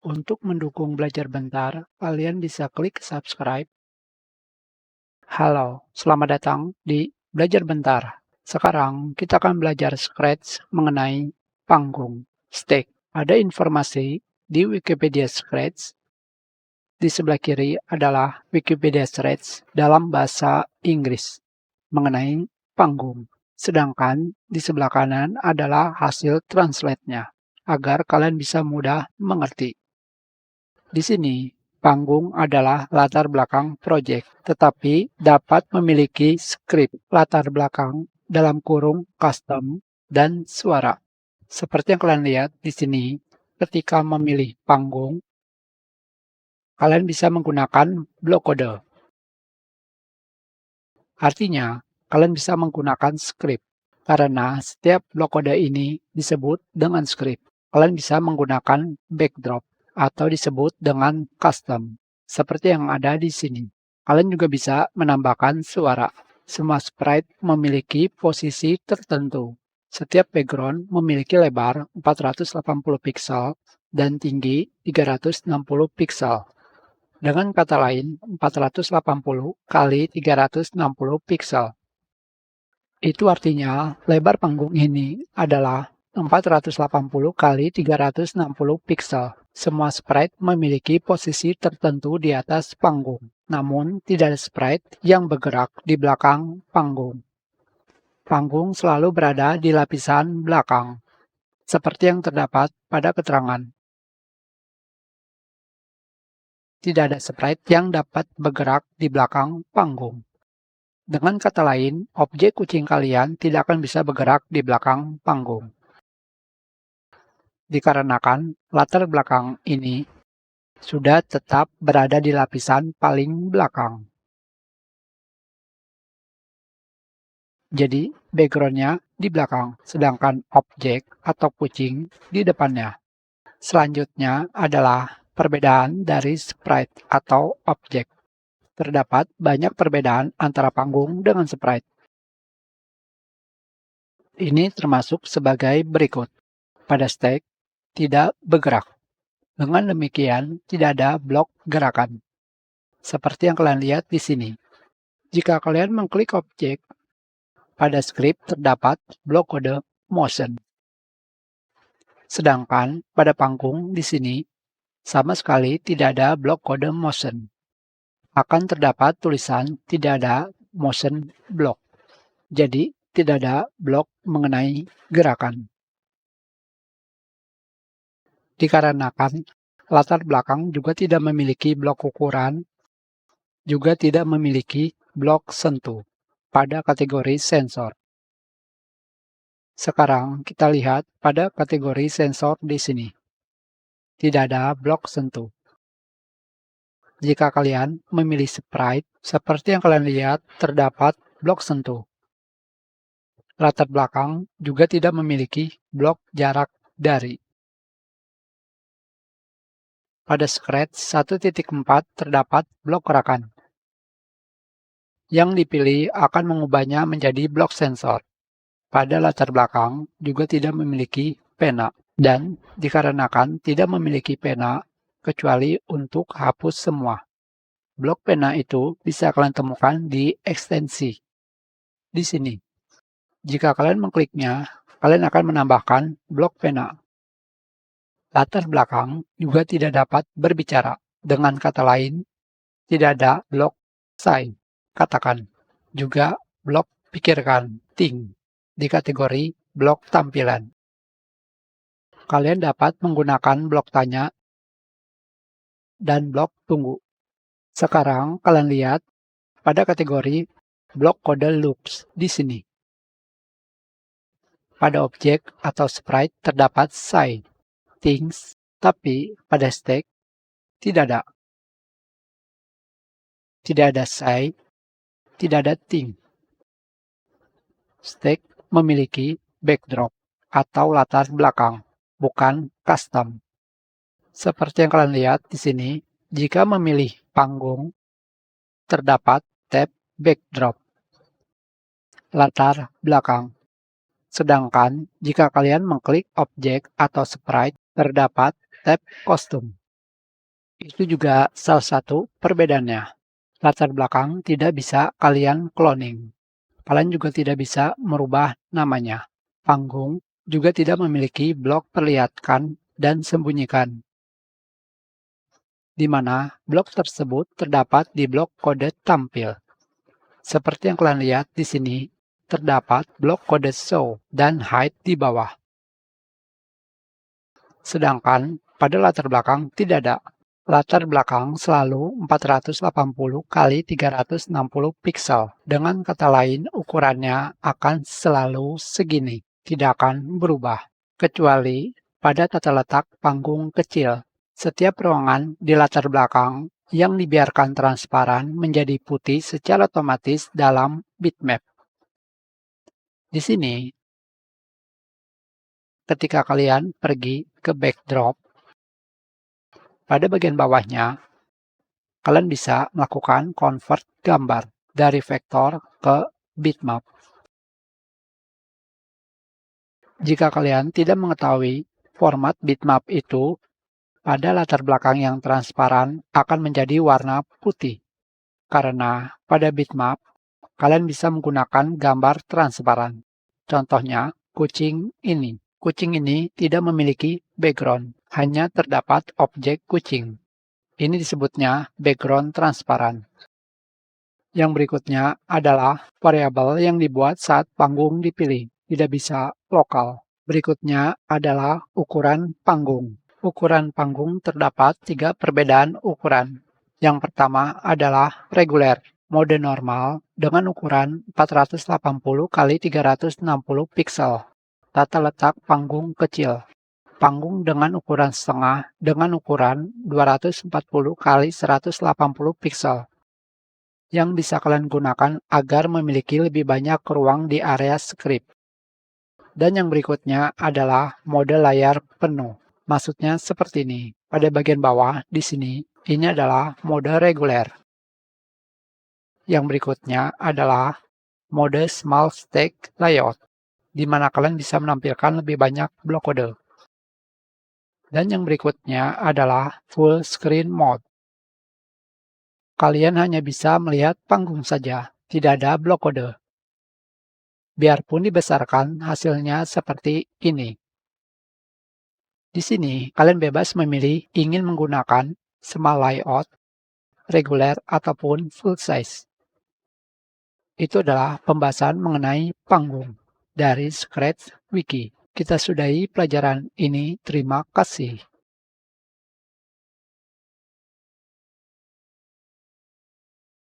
Untuk mendukung belajar bentar, kalian bisa klik subscribe. Halo, selamat datang di Belajar Bentar. Sekarang kita akan belajar Scratch mengenai panggung, stage. Ada informasi di Wikipedia Scratch. Di sebelah kiri adalah Wikipedia Scratch dalam bahasa Inggris mengenai panggung. Sedangkan di sebelah kanan adalah hasil translate-nya agar kalian bisa mudah mengerti. Di sini, panggung adalah latar belakang proyek, tetapi dapat memiliki skrip latar belakang dalam kurung custom dan suara. Seperti yang kalian lihat di sini, ketika memilih panggung, kalian bisa menggunakan blok kode. Artinya, kalian bisa menggunakan skrip, karena setiap blok kode ini disebut dengan skrip. Kalian bisa menggunakan backdrop atau disebut dengan custom, seperti yang ada di sini. Kalian juga bisa menambahkan suara. Semua sprite memiliki posisi tertentu. Setiap background memiliki lebar 480 piksel dan tinggi 360 piksel. Dengan kata lain, 480 kali 360 piksel. Itu artinya lebar panggung ini adalah 480 kali 360 piksel. Semua sprite memiliki posisi tertentu di atas panggung, namun tidak ada sprite yang bergerak di belakang panggung. Panggung selalu berada di lapisan belakang, seperti yang terdapat pada keterangan. Tidak ada sprite yang dapat bergerak di belakang panggung. Dengan kata lain, objek kucing kalian tidak akan bisa bergerak di belakang panggung. Dikarenakan latar belakang ini sudah tetap berada di lapisan paling belakang. Jadi, background-nya di belakang, sedangkan objek atau kucing di depannya. Selanjutnya adalah perbedaan dari sprite atau objek. Terdapat banyak perbedaan antara panggung dengan sprite. Ini termasuk sebagai berikut. Pada stage, tidak bergerak. Dengan demikian, tidak ada blok gerakan. Seperti yang kalian lihat di sini. Jika kalian mengklik objek, pada script terdapat blok kode motion. Sedangkan pada panggung di sini, sama sekali tidak ada blok kode motion. Akan terdapat tulisan tidak ada motion block. Jadi, tidak ada blok mengenai gerakan. Dikarenakan latar belakang juga tidak memiliki blok ukuran, juga tidak memiliki blok sentuh pada kategori sensor. Sekarang kita lihat pada kategori sensor di sini. Tidak ada blok sentuh. Jika kalian memilih sprite, seperti yang kalian lihat terdapat blok sentuh. Latar belakang juga tidak memiliki blok jarak dari. Pada Scratch 1.4 terdapat blok gerakan. Yang dipilih akan mengubahnya menjadi blok sensor. Pada latar belakang juga tidak memiliki pena. Dan dikarenakan tidak memiliki pena kecuali untuk hapus semua. Blok pena itu bisa kalian temukan di ekstensi. Di sini. Jika kalian mengkliknya, kalian akan menambahkan blok pena. Latar belakang juga tidak dapat berbicara. Dengan kata lain, tidak ada blok say, katakan. Juga blok pikirkan, think, di kategori blok tampilan. Kalian dapat menggunakan blok tanya dan blok tunggu. Sekarang kalian lihat pada kategori blok kode loops di sini. Pada objek atau sprite terdapat say, things, tapi pada stage tidak ada. Tidak ada say, tidak ada thing. Stage memiliki backdrop atau latar belakang, bukan custom. Seperti yang kalian lihat di sini, jika memilih panggung, terdapat tab backdrop, latar belakang. Sedangkan jika kalian mengklik objek atau sprite, terdapat tab kostum. Itu juga salah satu perbedaannya. Latar belakang tidak bisa kalian cloning. Kalian juga tidak bisa merubah namanya. Panggung juga tidak memiliki blok perlihatkan dan sembunyikan, di mana blok tersebut terdapat di blok kode tampil. Seperti yang kalian lihat di sini, terdapat blok kode show dan hide di bawah. Sedangkan pada latar belakang tidak ada. Latar belakang selalu 480 kali 360 pixel. Dengan kata lain, ukurannya akan selalu segini, tidak akan berubah. Kecuali pada tata letak panggung kecil. Setiap ruangan di latar belakang yang dibiarkan transparan menjadi putih secara otomatis dalam bitmap. Di sini, ketika kalian pergi ke backdrop, pada bagian bawahnya, kalian bisa melakukan convert gambar dari vektor ke bitmap. Jika kalian tidak mengetahui format bitmap itu, pada latar belakang yang transparan akan menjadi warna putih. Karena pada bitmap, kalian bisa menggunakan gambar transparan. Contohnya, kucing ini. Kucing ini tidak memiliki background, hanya terdapat objek kucing. Ini disebutnya background transparan. Yang berikutnya adalah variabel yang dibuat saat panggung dipilih, tidak bisa lokal. Berikutnya adalah ukuran panggung. Ukuran panggung terdapat 3 perbedaan ukuran. Yang pertama adalah reguler, mode normal dengan ukuran 480 kali 360 pixel. Tata letak panggung kecil. Panggung dengan ukuran setengah dengan ukuran 240 kali 180 pixel yang bisa kalian gunakan agar memiliki lebih banyak ruang di area script. Dan yang berikutnya adalah mode layar penuh. Maksudnya seperti ini. Pada bagian bawah di sini, ini adalah mode reguler. Yang berikutnya adalah mode small stack layout, di mana kalian bisa menampilkan lebih banyak blok kode. Dan yang berikutnya adalah full screen mode. Kalian hanya bisa melihat panggung saja, tidak ada blok kode. Biarpun dibesarkan, hasilnya seperti ini. Di sini, kalian bebas memilih ingin menggunakan small layout, reguler, ataupun full size. Itu adalah pembahasan mengenai panggung dari Scratch Wiki. Kita sudahi pelajaran ini. Terima kasih.